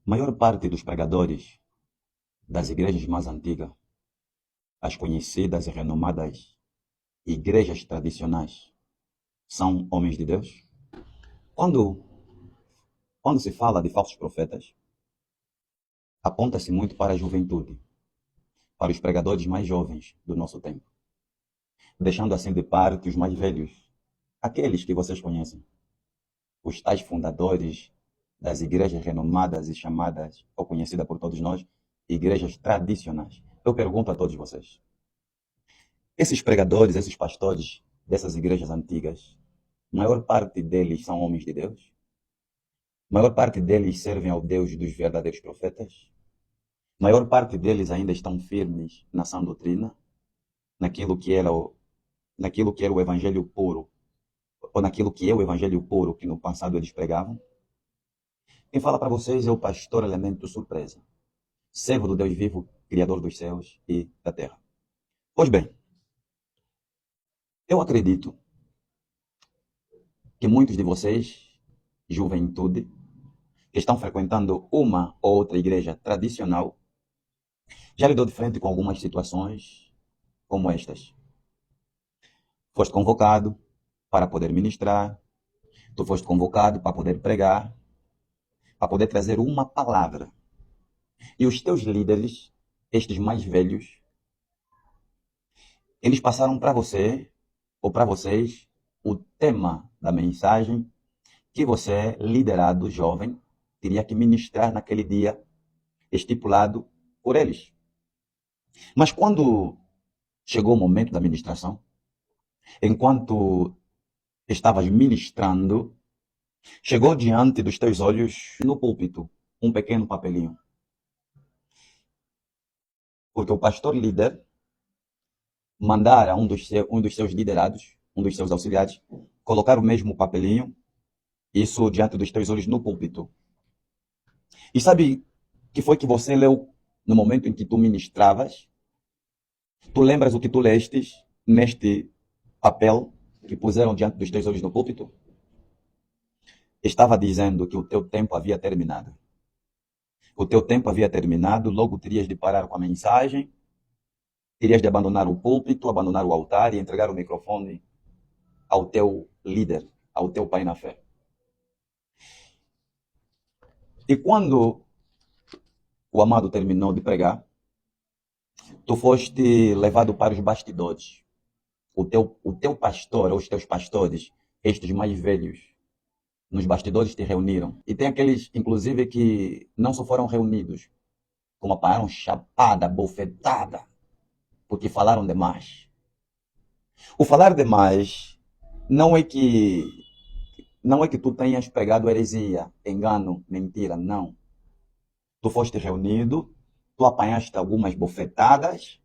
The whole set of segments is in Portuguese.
Maior parte dos pregadores das igrejas mais antigas, as conhecidas e renomadas igrejas tradicionais, são homens de Deus? Quando, quando se fala de falsos profetas, aponta-se muito para a juventude, para os pregadores mais jovens do nosso tempo, deixando assim de parte os mais velhos, aqueles que vocês conhecem, os tais fundadores das igrejas renomadas e chamadas, ou conhecidas por todos nós, igrejas tradicionais. Eu pergunto a todos vocês, esses pregadores, esses pastores dessas igrejas antigas, maior parte deles são homens de Deus? Maior parte deles servem ao Deus dos verdadeiros profetas? Maior parte deles ainda estão firmes na sã doutrina, naquilo que era o evangelho puro, ou naquilo que é o evangelho puro que no passado eles pregavam? Quem fala para vocês é o pastor Elemento Surpresa, servo do Deus vivo, Criador dos céus e da terra. Pois bem, eu acredito que muitos de vocês, juventude, que estão frequentando uma ou outra igreja tradicional, já lidou de frente com algumas situações como estas. Foste convocado para poder ministrar, tu foste convocado para poder pregar, para poder trazer uma palavra. E os teus líderes, estes mais velhos, eles passaram para você, ou para vocês, o tema da mensagem que você, liderado jovem, teria que ministrar naquele dia estipulado por eles. Mas quando chegou o momento da ministração, enquanto estavas ministrando, chegou diante dos teus olhos, no púlpito, um pequeno papelinho. Porque o pastor líder mandara um dos seus liderados, um dos seus auxiliares, colocar o mesmo papelinho, isso diante dos teus olhos no púlpito. E sabe o que foi que você leu no momento em que tu ministravas? Tu lembras o que tu lestes neste papel que puseram diante dos teus olhos no púlpito? Estava dizendo que o teu tempo havia terminado. O teu tempo havia terminado, logo terias de parar com a mensagem, terias de abandonar o púlpito, abandonar o altar e entregar o microfone ao teu líder, ao teu pai na fé. E quando o amado terminou de pregar, tu foste levado para os bastidores. O teu pastor, ou os teus pastores, estes mais velhos, nos bastidores te reuniram. E tem aqueles, inclusive, que não só foram reunidos, como apanharam chapada, bofetada, porque falaram demais. O falar demais não é que tu tenhas pregado heresia, engano, mentira, não. Tu foste reunido, tu apanhaste algumas bofetadas,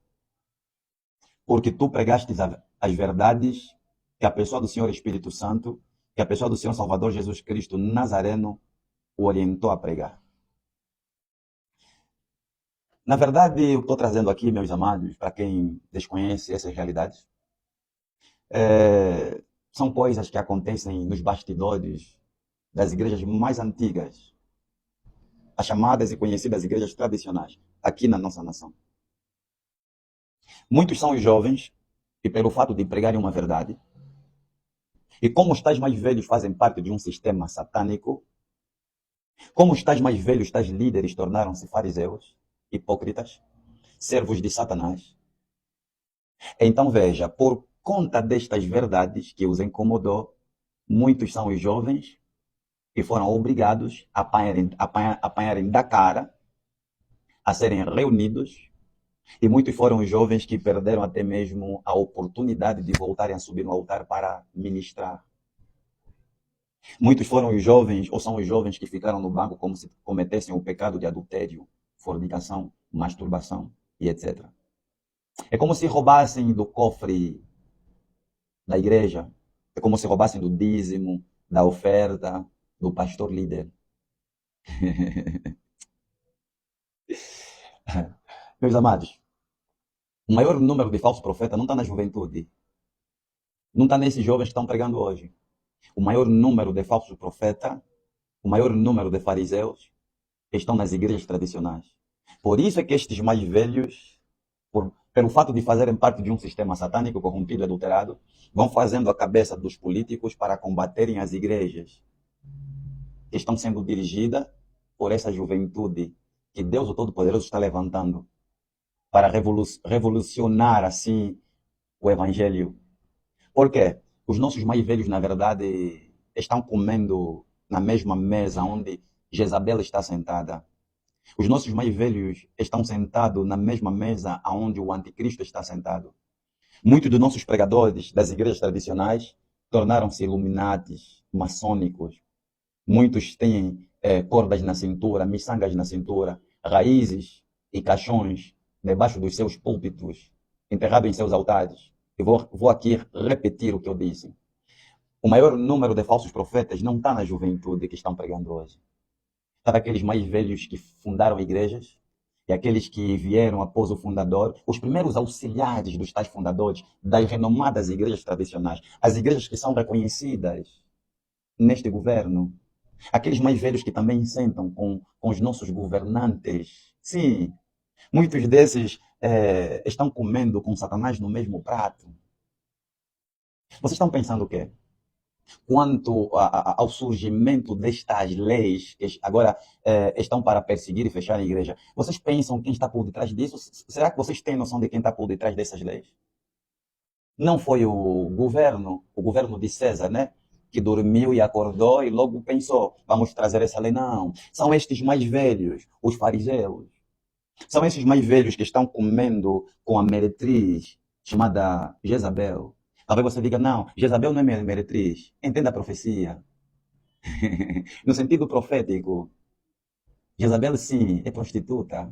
porque tu pregaste as verdades que a pessoa do Senhor Espírito Santo, que a pessoa do Senhor Salvador Jesus Cristo Nazareno o orientou a pregar. Na verdade, eu estou trazendo aqui, meus amados, para quem desconhece essas realidades, são coisas que acontecem nos bastidores das igrejas mais antigas, as chamadas e conhecidas igrejas tradicionais, aqui na nossa nação. Muitos são os jovens que, pelo fato de pregarem uma verdade, e como os tais mais velhos fazem parte de um sistema satânico, como os tais mais velhos, tais líderes tornaram-se fariseus, hipócritas, servos de Satanás. Então veja, por conta destas verdades que os incomodou, muitos são os jovens que foram obrigados a apanharem da cara, a serem reunidos, e muitos foram os jovens que perderam até mesmo a oportunidade de voltarem a subir no altar para ministrar. Muitos foram os jovens, ou são os jovens que ficaram no banco como se cometessem o pecado de adultério, fornicação, masturbação e etc. É como se roubassem do cofre da igreja, é como se roubassem do dízimo, da oferta, do pastor líder. Meus amados, o maior número de falsos profetas não está na juventude, não está nesses jovens que estão pregando hoje. O maior número de falsos profetas, o maior número de fariseus, estão nas igrejas tradicionais. Por isso é que estes mais velhos, pelo fato de fazerem parte de um sistema satânico, corrompido, adulterado, vão fazendo a cabeça dos políticos para combaterem as igrejas que estão sendo dirigidas por essa juventude que Deus o Todo-Poderoso está levantando para revolucionar assim o evangelho. Por quê? Os nossos mais velhos, na verdade, estão comendo na mesma mesa onde Jezabel está sentada. Os nossos mais velhos estão sentados na mesma mesa onde o anticristo está sentado. Muitos dos nossos pregadores das igrejas tradicionais tornaram-se iluminatis, maçônicos. Muitos têm cordas na cintura, miçangas na cintura, raízes e caixões debaixo dos seus púlpitos, enterrados em seus altares. Eu vou aqui repetir o que eu disse. O maior número de falsos profetas não está na juventude que estão pregando hoje. Está daqueles mais velhos que fundaram igrejas e aqueles que vieram após o fundador, os primeiros auxiliares dos tais fundadores das renomadas igrejas tradicionais, as igrejas que são reconhecidas neste governo. Aqueles mais velhos que também sentam com os nossos governantes. Sim, muitos desses estão comendo com Satanás no mesmo prato. Vocês estão pensando o quê? Quanto ao surgimento destas leis que agora estão para perseguir e fechar a igreja, vocês pensam quem está por detrás disso? Será que vocês têm noção de quem está por detrás dessas leis? Não foi o governo de César, né? Que dormiu e acordou e logo pensou, vamos trazer essa lei. Não, são estes mais velhos, os fariseus. São esses mais velhos que estão comendo com a meretriz chamada Jezabel. Talvez você diga, não, Jezabel não é meretriz. Entenda a profecia. No sentido profético, Jezabel sim, é prostituta.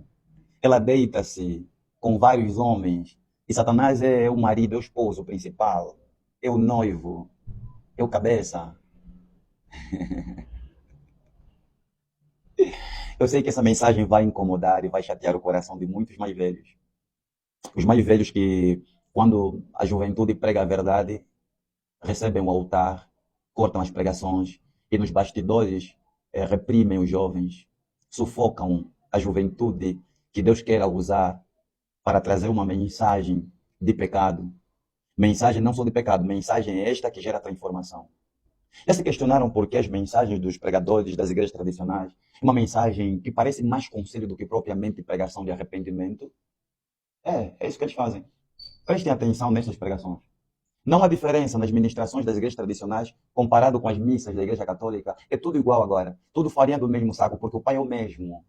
Ela deita-se com vários homens. E Satanás é o marido, é o esposo principal. É o noivo. É o cabeça. Eu sei que essa mensagem vai incomodar e vai chatear o coração de muitos mais velhos. Os mais velhos que, quando a juventude prega a verdade, recebem o altar, cortam as pregações e nos bastidores reprimem os jovens, sufocam a juventude que Deus quer usar para trazer uma mensagem de pecado. Mensagem não só de pecado, mensagem esta que gera transformação. Já se questionaram por que as mensagens dos pregadores das igrejas tradicionais, uma mensagem que parece mais conselho do que propriamente pregação de arrependimento? É isso que eles fazem. Prestem atenção nessas pregações. Não há diferença nas ministrações das igrejas tradicionais comparado com as missas da igreja católica. É tudo igual agora. Tudo farinha do mesmo saco, porque o Pai é o mesmo.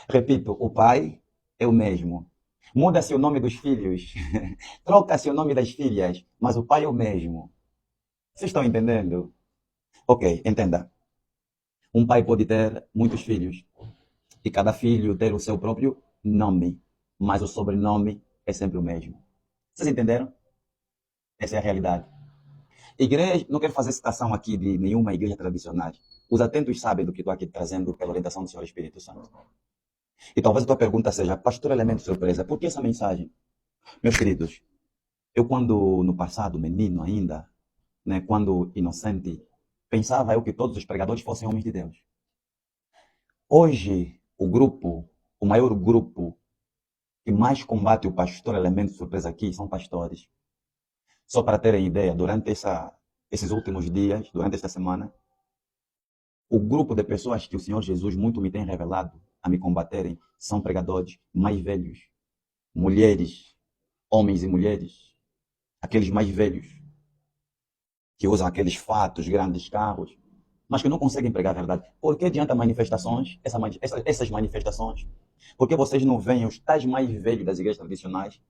Repito, o Pai é o mesmo. Muda-se o nome dos filhos, troca-se o nome das filhas, mas o Pai é o mesmo. Vocês estão entendendo? Ok, entenda. Um pai pode ter muitos filhos e cada filho ter o seu próprio nome, mas o sobrenome é sempre o mesmo. Vocês entenderam? Essa é a realidade. Igreja, não quero fazer citação aqui de nenhuma igreja tradicional. Os atentos sabem do que estou aqui trazendo pela orientação do Senhor Espírito Santo. E talvez a tua pergunta seja, pastor Elemento Surpresa, por que essa mensagem? Meus queridos, eu quando no passado, menino ainda, né, quando inocente, pensava eu que todos os pregadores fossem homens de Deus. Hoje, o maior grupo que mais combate o pastor Elemento Surpresa aqui são pastores. Só para terem ideia, durante esses últimos dias, durante esta semana, o grupo de pessoas que o Senhor Jesus muito me tem revelado a me combaterem são pregadores mais velhos, mulheres, homens e mulheres, aqueles mais velhos, que usam aqueles fatos, grandes carros, mas que não conseguem pregar a verdade. Por que adianta manifestações, essas manifestações? Porque vocês não veem os tais mais velhos das igrejas tradicionais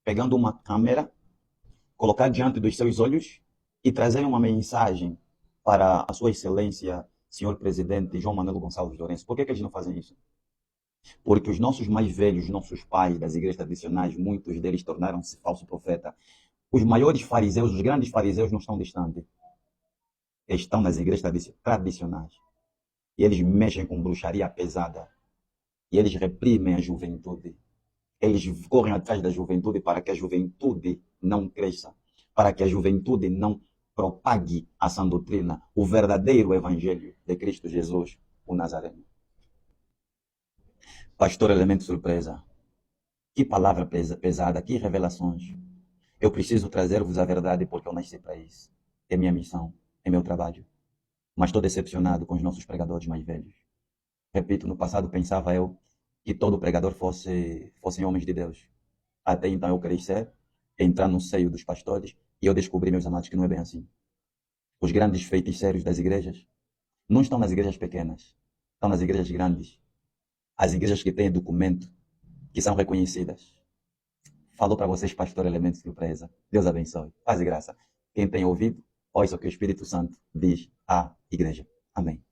pegando uma câmera, colocar diante dos seus olhos e trazer uma mensagem para a sua excelência, senhor presidente João Manuel Gonçalves Lourenço? Por que eles não fazem isso? Porque os nossos mais velhos, nossos pais das igrejas tradicionais, muitos deles tornaram-se falso profeta. Os maiores fariseus, os grandes fariseus não estão distantes. Estão nas igrejas tradicionais. E eles mexem com bruxaria pesada. E eles reprimem a juventude. Eles correm atrás da juventude para que a juventude não cresça. Para que a juventude não propague a sã doutrina, o verdadeiro evangelho de Cristo Jesus, o Nazareno. Pastor Elemento Surpresa, que palavra pesada, que revelações. Eu preciso trazer-vos a verdade porque eu nasci para isso. É minha missão, é meu trabalho. Mas estou decepcionado com os nossos pregadores mais velhos. Repito, no passado pensava eu que todo pregador fossem homens de Deus. Até então eu crescer, entrar no seio dos pastores e eu descobri, meus amados, que não é bem assim. Os grandes feiticeiros das igrejas não estão nas igrejas pequenas, estão nas igrejas grandes. As igrejas que têm documento, que são reconhecidas. Falou para vocês, pastor Elemento Surpresa. Deus abençoe. Paz e graça. Quem tem ouvido, ouça o que o Espírito Santo diz à igreja. Amém.